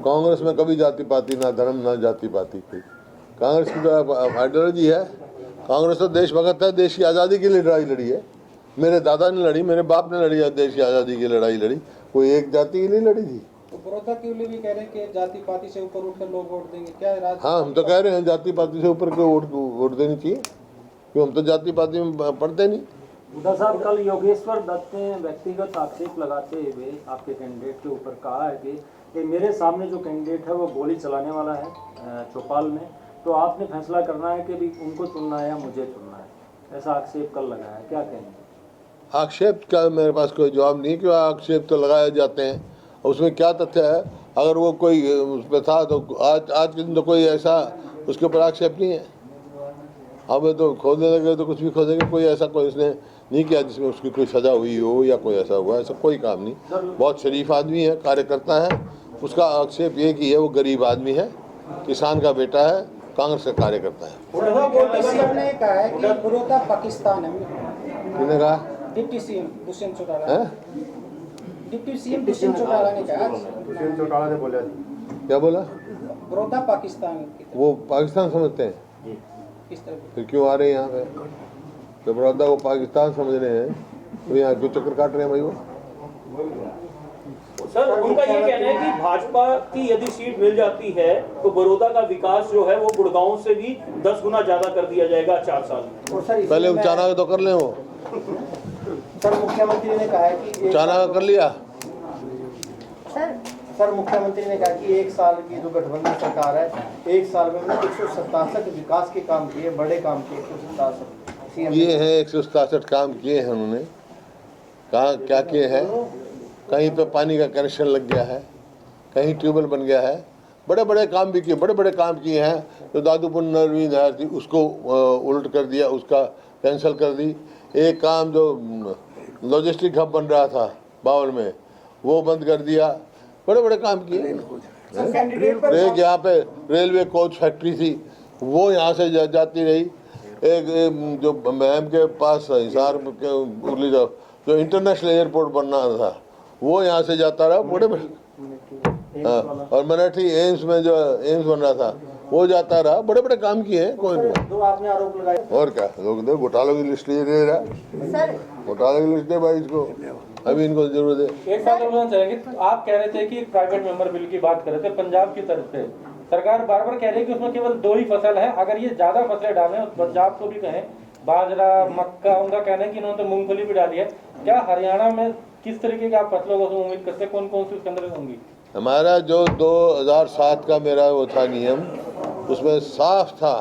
कांग्रेस में कभी जाति पाति ना धर्म ना जाति पाति कोई। कांग्रेस की जो आइडियोलॉजी है, कांग्रेस तो देशभक्त है, देश की आज़ादी के लिए लड़ाई लड़ी है। मेरे दादा ने लड़ी, मेरे बाप ने लड़ी है, देश की आज़ादी की लड़ाई लड़ी, कोई एक जाति के लिए लड़ी थी। तो बड़ौदा के लिए भी कह रहे हैं कि जाति पाति से ऊपर उठकर लोग वोट देंगे, क्या है? हाँ, हम तो कह रहे हैं जाति पाति से ऊपर के वोट देनी चाहिए, क्योंकि हम तो जाति पाति में पढ़ते नहीं। हुड्डा साहब, कल योगेश्वर दत्त ने व्यक्तिगत आक्षेप लगाते हुए आपके कैंडिडेट के ऊपर कहा है कि मेरे सामने जो कैंडिडेट है वो गोली चलाने वाला है चौपाल में, तो आपने फैसला करना है कि भी उनको चुनना है या मुझे चुनना है, ऐसा आक्षेप कल लगाया है, क्या कहेंगे? आक्षेप का मेरे पास कोई जवाब नहीं, क्यों आक्षेप तो लगाए जाते हैं, उसमें क्या तथ्य है? अगर वो कोई उस पर था तो आज के दिन तो कोई ऐसा उसके ऊपर आक्षेप नहीं है। अब तो खोदने लगे तो कुछ भी खोदेंगे, कोई ऐसा कोई उसने नहीं किया जिसमें उसकी कोई सजा हुई हो या कोई ऐसा हुआ, ऐसा कोई काम नहीं। बहुत शरीफ आदमी है, कार्यकर्ता है। उसका आक्षेप ये कि है वो गरीब आदमी है, किसान का बेटा है, कांग्रेस का कार्यकर्ता है। ने कहा है कि बड़ौदा पाकिस्तान है। किसने कहा? Deputy CM Dushyant Chautala. Deputy CM Dushyant Chautala ने कहा। दुष्यंत चौटाला ने बोला, क्या बोला? बड़ौदा पाकिस्तान, वो पाकिस्तान समझते हैं, किस तरह? फिर क्यों आ रहे हैं यहाँ पे? तो बड़ौदा को पाकिस्तान समझ रहे हैं तो यहाँ क्यों चक्कर काट रहे हैं भाई? वो सर, उनका ये कहना है कि भाजपा की यदि सीट मिल जाती है तो बड़ौदा का विकास जो है वो गुड़गांव से भी 10 गुना ज्यादा कर दिया जाएगा 4 साल में। पहले उचाना तो कर ले। वो सर मुख्यमंत्री ने कहा है कि उचाना कर लिया। सर मुख्यमंत्री ने कहा कि 1 साल की जो गठबंधन सरकार है, 1 साल में 167 विकास के काम किए, बड़े काम किए 167 ये है। 167 काम किए हैं उन्होंने। कहाँ क्या किए हैं? कहीं पे पानी का कनेक्शन लग गया है, कहीं ट्यूबवेल बन गया है, बड़े बड़े काम भी किए, बड़े बड़े काम किए हैं। तो दादूपुर नरवी नहर थी उसको उल्ट कर दिया, उसका कैंसिल कर दी। एक काम जो लॉजिस्टिक हब बन रहा था बावल में, वो बंद कर दिया। बड़े बड़े काम किए। एक यहाँ पे रेलवे कोच फैक्ट्री थी, वो यहाँ से जाती रही। एक जो महम के पास हिसार के उरली जो इंटरनेशनल एयरपोर्ट बनना था, वो यहाँ से जाता रहा। बड़े बड़े और मराठी एम्स में जो एम्स बन रहा था वो जाता रहा। बड़े बड़े काम किए हैं। कोई नहीं। तो आपने आरोप लगाया। और क्या लोग दे, घोटालों की लिस्ट ये दे रहा, घोटाले की लिस्ट दे भाई इसको, अभी इनको जरूरत है। एक बात और बोलना चाहेंगे, आप कह रहे थे कि एक प्राइवेट मेंबर बिल की बात कर रहे थे पंजाब की तरफ से। सरकार बार बार कह रही है कि उसमें केवल 2 ही फसल है। अगर ये ज्यादा फसलें डालें, पंजाब को भी कहें बाजरा मक्का, उनका कहना है कि इन्होंने तो मूंगफली भी डाली है। क्या हरियाणा में किस तरीके की आप फसलों को उम्मीद करते हैं? कौन कौन सी उसके अंदर होंगी? हमारा जो 2007 का मेरा वो था नियम, उसमें साफ था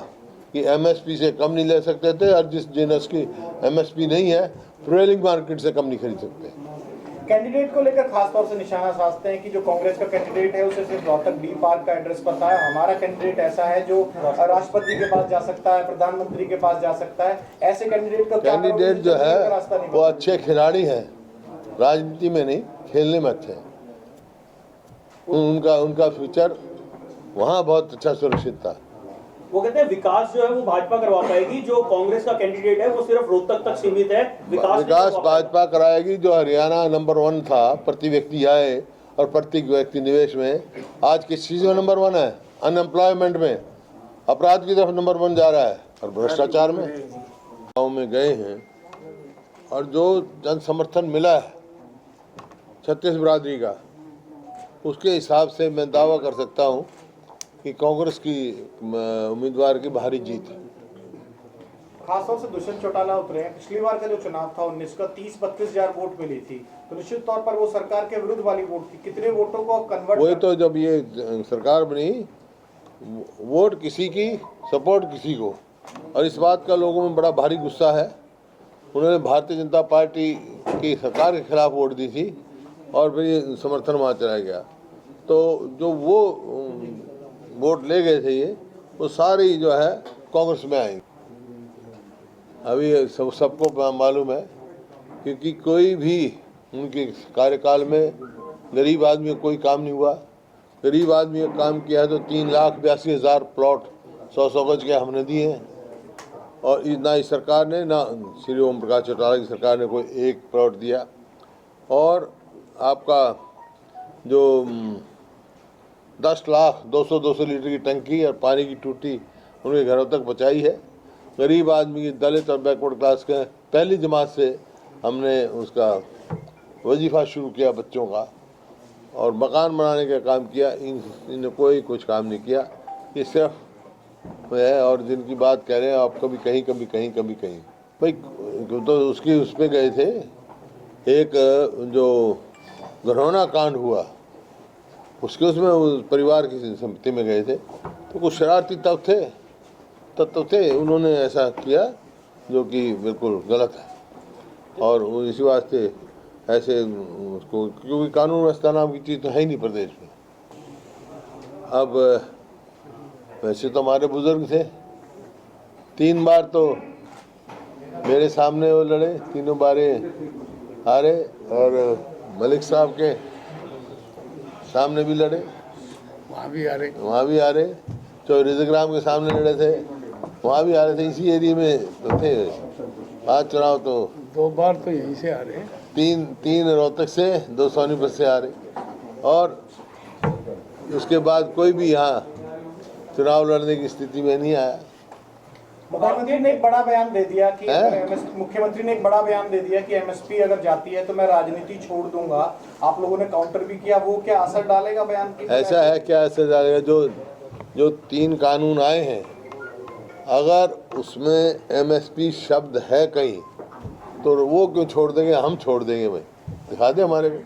कि एमएसपी से कम नहीं ले सकते थे, और जिस जिनस की एमएसपी नहीं है प्रिवेलिंग मार्केट से कम नहीं खरीद सकते। कैंडिडेट को लेकर खासतौर से निशाना साधते हैं कि जो कांग्रेस का कैंडिडेट है उसे सिर्फ रोहतक डी पार्क का एड्रेस पता है, हमारा कैंडिडेट ऐसा है जो राष्ट्रपति के पास जा सकता है, प्रधानमंत्री के पास जा सकता है। ऐसे कैंडिडेट का कैंडिडेट जो है वो अच्छे खिलाड़ी हैं, राजनीति में नहीं खेलने में अच्छे हैं। उनका फ्यूचर वहाँ बहुत अच्छा सुरक्षित था। वो कहते हैं विकास जो है वो भाजपा करवा पाएगी, जो कांग्रेस का कैंडिडेट है वो सिर्फ रोहतक तक सीमित है। विकास भाजपा कराएगी। जो हरियाणा नंबर 1 था प्रति व्यक्ति आय और प्रति व्यक्ति निवेश में, आज किस चीज में नंबर 1 है? अनएम्प्लॉयमेंट में, अपराध की तरफ नंबर 1 जा रहा है, और भ्रष्टाचार में। गाँव में गए हैं और जो जन समर्थन मिला है छत्तीस बिरादरी का, उसके हिसाब से मैं दावा कर सकता हूँ कि कांग्रेस की उम्मीदवार की भारी जीत है। खासतौर से दुष्यंत चौटाला उतरे हैं। पिछली बार का जो चुनाव था 19 का 30-32 हजार वोट मिली थी, तो निश्चित तौर पर वो सरकार के विरुद्ध वाली वोट थी। कितने वोटों को कन्वर्ट? वही तो, जब ये सरकार बनी, वोट किसी की, सपोर्ट किसी को, और इस बात का लोगों में बड़ा भारी गुस्सा है। उन्होंने भारतीय जनता पार्टी की सरकार के खिलाफ वोट दी थी और फिर ये समर्थन वहाँ चला गया। तो जो वो वोट ले गए थे ये, वो सारी जो है कांग्रेस में आएंगे। अभी सबको मालूम है, क्योंकि कोई भी उनके कार्यकाल में गरीब आदमी को कोई काम नहीं हुआ। गरीब आदमी का काम किया है तो 3,82,000 प्लॉट 100 गज के हमने दिए हैं, और ना इस सरकार ने, ना श्री ओम प्रकाश चौटाला की सरकार ने कोई एक प्लॉट दिया। और आपका जो 10 लाख 200 लीटर की टंकी और पानी की टूटी उनके घरों तक पहुँचाई है। गरीब आदमी की, दलित और बैकवर्ड क्लास के पहली जमात से हमने उसका वजीफ़ा शुरू किया बच्चों का, और मकान बनाने का काम किया। इन्होंने कोई कुछ काम नहीं किया। ये सिर्फ है, और जिनकी बात कह रहे हैं आप, कभी कहीं कभी कहीं कभी कहीं, भाई तो उसकी उस पर गए थे। एक जो घरौना कांड हुआ उसके उसमें उस परिवार की संपत्ति में गए थे, तो कुछ शरारती तत्व थे, उन्होंने ऐसा किया जो कि बिल्कुल गलत है। और इसी वास्ते ऐसे उसको, क्योंकि कानून व्यवस्था नाम की चीज़ तो है ही नहीं प्रदेश में। अब वैसे तो हमारे बुजुर्ग थे, 3 बार तो मेरे सामने वो लड़े, तीनों बारे हारे, और मलिक साहब के सामने भी लड़े, वहाँ भी हारे। जो रिजग्राम के सामने लड़े थे वहाँ भी हारे थे। इसी एरिया में तो थे। 5 चुनाव तो 2 बार तो यहीं से आ रहे हैं। 3 रोहतक से, 2 सोनीपत से हारे, और उसके बाद कोई भी यहाँ चुनाव लड़ने की स्थिति में नहीं आया। मुख्यमंत्री ने एक बड़ा बयान दे दिया कि मुख्यमंत्री ने एक बड़ा बयान दे दिया कि एमएसपी अगर जाती है तो मैं राजनीति छोड़ दूंगा। आप लोगों ने काउंटर भी किया, वो क्या असर डालेगा बयान की? ऐसा है, क्या असर डालेगा? जो 3 कानून आए हैं, अगर उसमें एमएसपी शब्द है कहीं, तो वो क्यों छोड़ देंगे? हम छोड़ देंगे भाई, दिखा दे हमारे को।